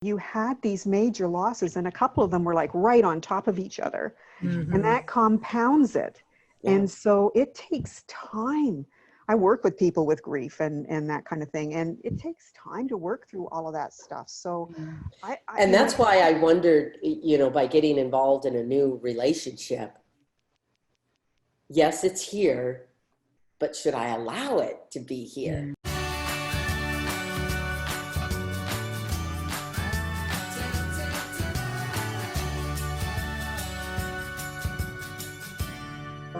you had these major losses, and a couple of them were like right on top of each other. And that compounds it. Yeah. And so it takes time. I work with people with grief and that kind of thing. And it takes time to work through all of that stuff. So and that's why I wondered, by getting involved in a new relationship, yes, it's here, but should I allow it to be here?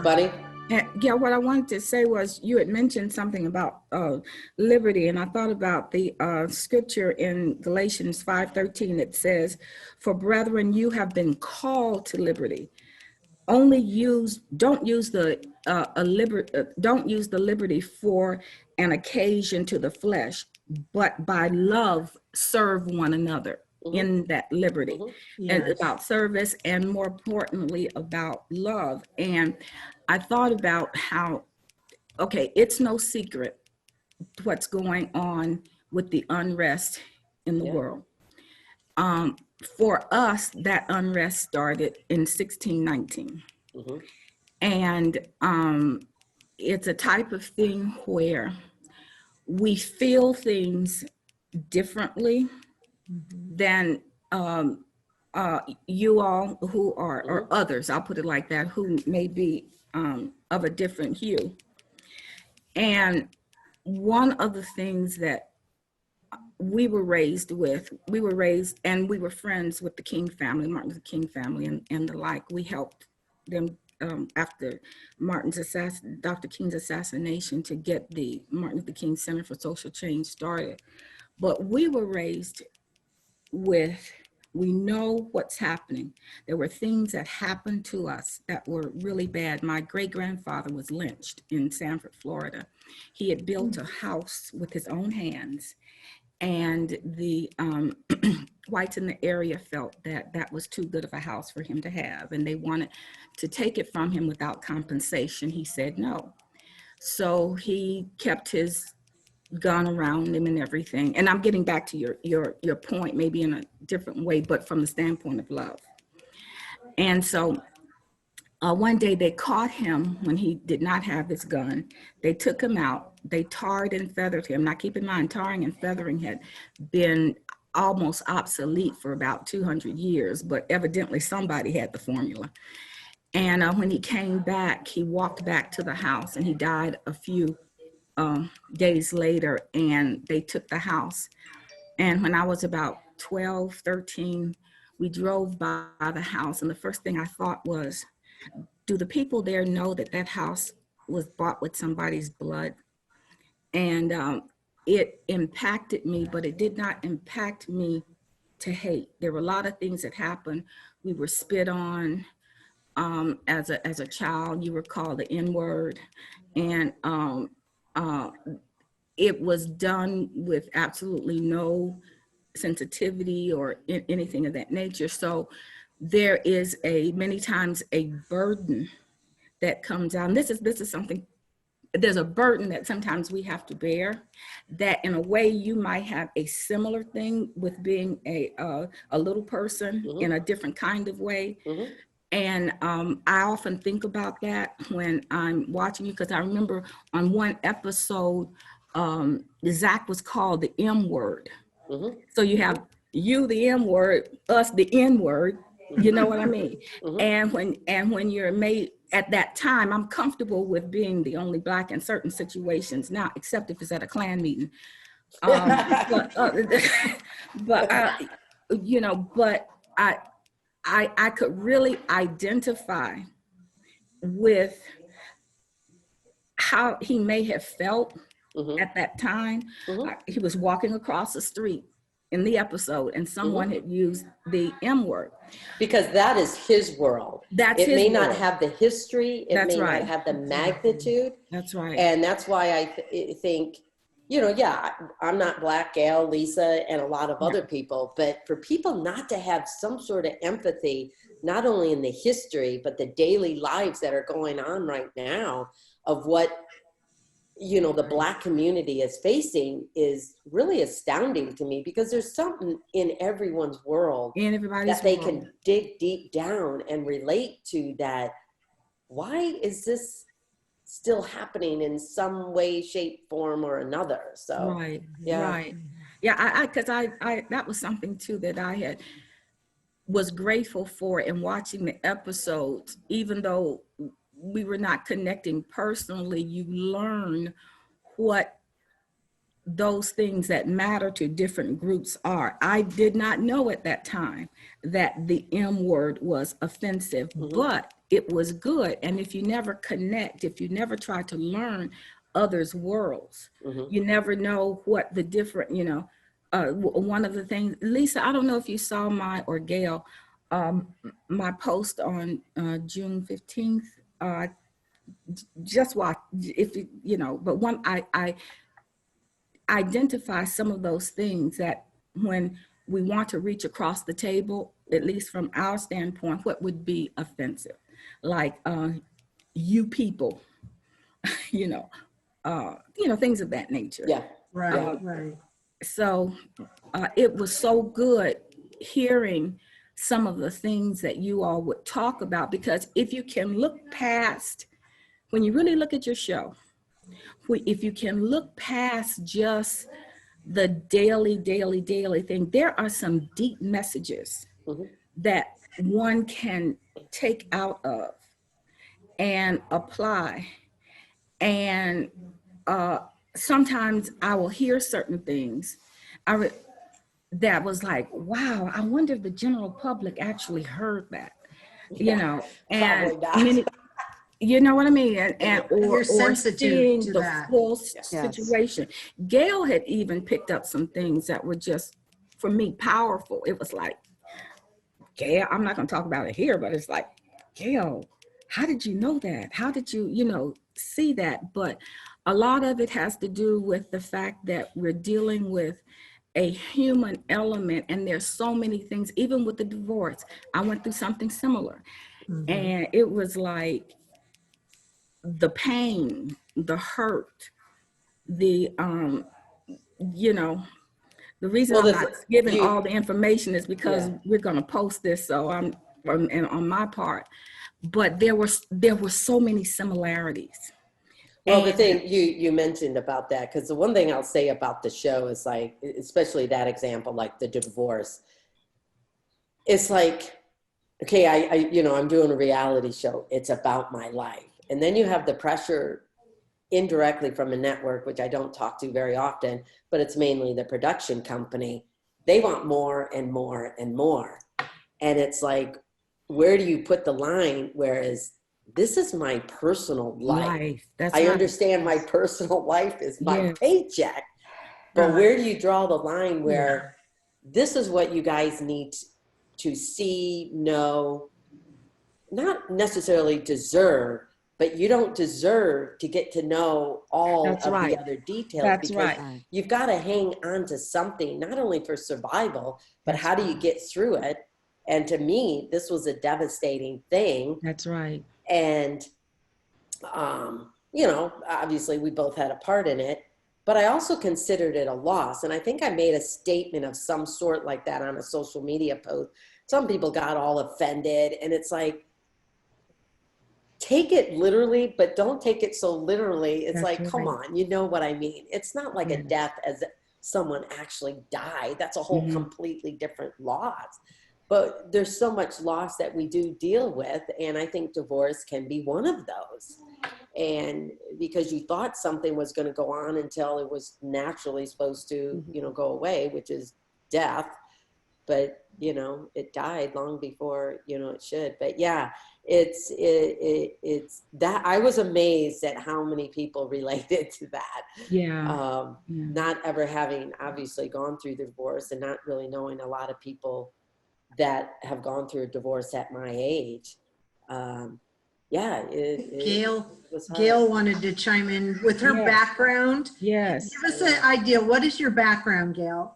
Buddy? Yeah, what I wanted to say was you had mentioned something about liberty, and I thought about the scripture in Galatians 5:13 that says, "For brethren, you have been called to liberty. Don't use the liberty for an occasion to the flesh, but by love serve one another." In that liberty, and about service, and more importantly about love. And I thought about how, okay, it's no secret what's going on with the unrest in the world. For us, that unrest started in 1619. And it's a type of thing where we feel things differently than you all who are, or others, I'll put it like that, who may be of a different hue. And one of the things that we were raised and we were friends with the King family, Martin Luther King family and the like. We helped them after Dr. King's assassination to get the Martin Luther King Center for Social Change started. But we were raised with, we know what's happening. There were things that happened to us that were really bad. My great-grandfather was lynched in Sanford, Florida. He had built a house with his own hands, and the whites in the area felt that that was too good of a house for him to have, and they wanted to take it from him without compensation. He said no. So he kept his gun around him and everything. And I'm getting back to your point, maybe in a different way, but from the standpoint of love. And so one day they caught him when he did not have his gun. They took him out. They tarred and feathered him. Now keep in mind, tarring and feathering had been almost obsolete for about 200 years, but evidently somebody had the formula. And when he came back, he walked back to the house, and he died a few days later, and they took the house. And when I was about 12, 13, we drove by the house, and the first thing I thought was, do the people there know that that house was bought with somebody's blood? And it impacted me, but it did not impact me to hate. There were a lot of things that happened. We were spit on as a child. You were called the N-word, and it was done with absolutely no sensitivity or anything of that nature. So there is many times a burden that comes out. And this is something, there's a burden that sometimes we have to bear, that in a way you might have a similar thing with being a little person in a different kind of way. And I often think about that when I'm watching you, because I remember on one episode, Zach was called the M word. So you have you, the M word, us, the N word, you know what I mean? And when you're made at that time, I'm comfortable with being the only Black in certain situations now, except if it's at a Klan meeting. But I could really identify with how he may have felt at that time. He was walking across the street in the episode, and someone had used the M word. Because that is his world. It may not have the history. It may not have the magnitude. That's right. And that's why I think, I'm not Black, Gayle, Lisa, and a lot of other people, but for people not to have some sort of empathy, not only in the history, but the daily lives that are going on right now of what you know, the Black community is facing is really astounding to me, because there's something in everyone's world in everybody's that they world. can dig deep down and relate to, that why is this still happening in some way, shape, form, or another? So Right, yeah. right. Yeah, because I that was something too that I was grateful for in watching the episodes. Even though we were not connecting personally, you learn what those things that matter to different groups are. I did not know at that time that the M word was offensive, but it was good. And if you never connect, if you never try to learn others' worlds, you never know what the different, you know, one of the things, Lisa, I don't know if you saw or Gayle, my post on June 15th, just watch, if you know, but I identify some of those things that when we want to reach across the table, at least from our standpoint, what would be offensive, like you people, you know, things of that nature. Yeah. Right, right. So it was so good hearing some of the things that you all would talk about, because if you can look past, when you really look at your show, if you can look past just the daily thing, there are some deep messages that one can take out of and apply. And sometimes I will hear certain things that was like, wow, I wonder if the general public actually heard that, you know, and Probably not. many, you know what I mean? And You're or sensitive seeing to the that. full Yes. situation. Gayle had even picked up some things that were just, for me, powerful. It was like, Gayle, I'm not going to talk about it here, but it's like, Gayle, how did you know that? How did you, you know, see that? But a lot of it has to do with the fact that we're dealing with a human element, and there's so many things, even with the divorce. I went through something similar, and it was like the pain, the hurt, the you know, the reason Well, I'm not giving you, all the information is because Yeah. we're going to post this, so I'm and on my part, but there were so many similarities. well, the thing you mentioned about that, because the one thing I'll say about the show is, like, especially that example, like the divorce, it's like, okay, I you know, I'm doing a reality show. It's about my life. And then you have the pressure indirectly from a network, which I don't talk to very often, but it's mainly the production company. They want more and more and more. And it's like, where do you put the line? Whereas this is my personal life. That's I right. understand my personal life is my Yes. paycheck. But Right. where do you draw the line where this is what you guys need to see, know, not necessarily deserve, but you don't deserve to get to know all That's of right. the other details, That's because right. you've got to hang on to something, not only for survival, but how do you get through it? And to me, this was a devastating thing. That's right. And, you know, obviously we both had a part in it, but I also considered it a loss. And I think I made a statement of some sort like that on a social media post. Some people got all offended, and it's like, take it literally, but don't take it so literally. It's That's like, right. come on, you know what I mean? It's not like a death as someone actually died. That's a whole completely different loss. But there's so much loss that we do deal with, and I think divorce can be one of those. And because you thought something was going to go on until it was naturally supposed to, you know, go away, which is death. But, you know, it died long before, you know, it should. But yeah, it's that I was amazed at how many people related to that. Not ever having obviously gone through the divorce, and not really knowing a lot of people that have gone through a divorce at my age. Gayle wanted to chime in with her background. Yes. Give us an idea. What is your background, Gayle?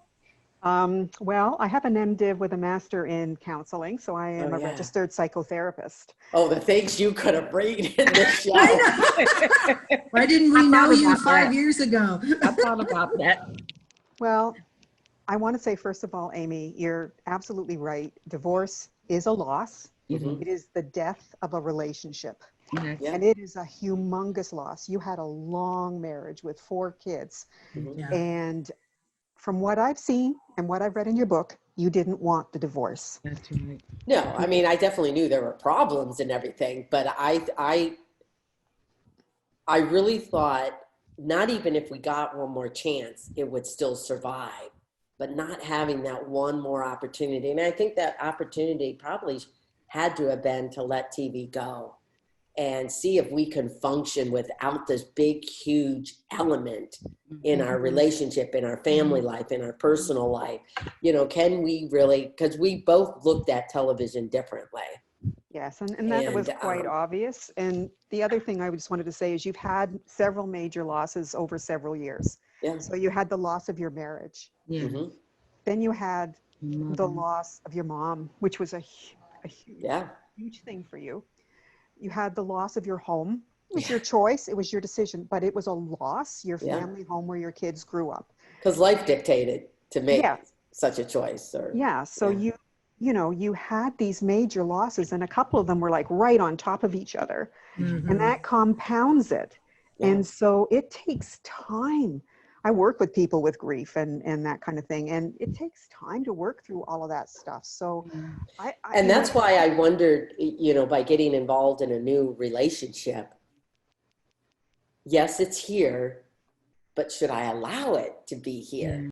Well, I have an MDiv with a master in counseling, so I am Oh, a yeah. registered psychotherapist. Oh, the things you could have read in this show. I know. Why didn't we I know thought you about 5 that. years ago? I thought about that. Well, I want to say, first of all, Amy, you're absolutely right. Divorce is a loss. Mhm. It is the death of a relationship. Yes. Yeah. And it is a humongous loss. You had a long marriage with 4 kids. Mhm. Yeah. And from what I've seen and what I've read in your book, you didn't want the divorce. That's right. No, I mean, I definitely knew there were problems and everything, but I really thought not even if we got one more chance, it would still survive, but not having that one more opportunity. And I think that opportunity probably had to have been to let TV go and see if we can function without this big, huge element in our relationship, in our family life, in our personal life. You know, can we really, because we both looked at television differently. Yes, and that was And, quite obvious. And the other thing I just wanted to say is you've had several major losses over several years. Yeah. So you had the loss of your marriage. Yeah. Mhm. Then you had Mother. the loss of your mom, which was a Yeah. huge thing for you. You had the loss of your home. It was your choice. It was your decision, but it was a loss, your Yeah. family home where your kids grew up. Because life dictated to make Yeah. such a choice. Or Yeah. So Yeah. you had these major losses, and a couple of them were like right on top of each other. And that compounds it. Yeah. And so it takes time. I work with people with grief and that kind of thing. And it takes time to work through all of that stuff. So And that's why I wondered, you know, by getting involved in a new relationship, yes, it's here, but should I allow it to be here?